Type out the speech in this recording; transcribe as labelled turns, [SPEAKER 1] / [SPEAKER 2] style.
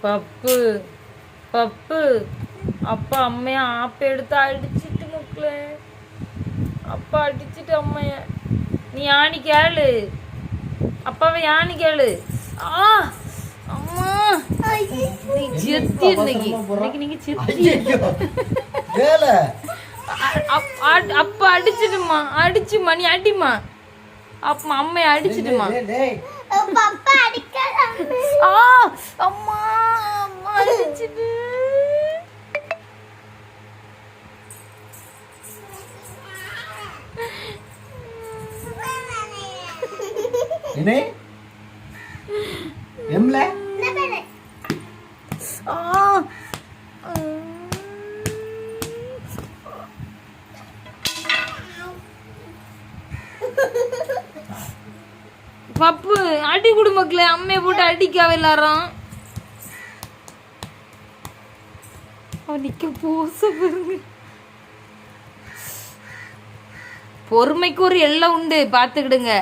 [SPEAKER 1] பப்பு பப்பு அப்பா அம்மையா ஆப்ப எடுத்து அடிச்சிட்டு முக்கல. அப்பா அடிச்சிட்டு அம்மைய. நீ யானி கேளு, அப்பாவை யானி கேளு. ஆ அம்மா நீ செத்தி இன்னைக்கு நீங்க செத்தி. அப்பா அடிச்சிடுமா, அடிச்சுமா, நீ அடிமா. அப்பா அம்மைய அடிச்சிடுமா. அம்மா அம்மா அடிச்சிட்டு. பப்பு அடி குடு மக்களே, அம்மையை போட்டு அடிக்காவ எல்லாரும். நிக்க போச பாருங்க. பொறுமைக்கு ஒரு எல்லை உண்டு, பாத்துக்கிடுங்க.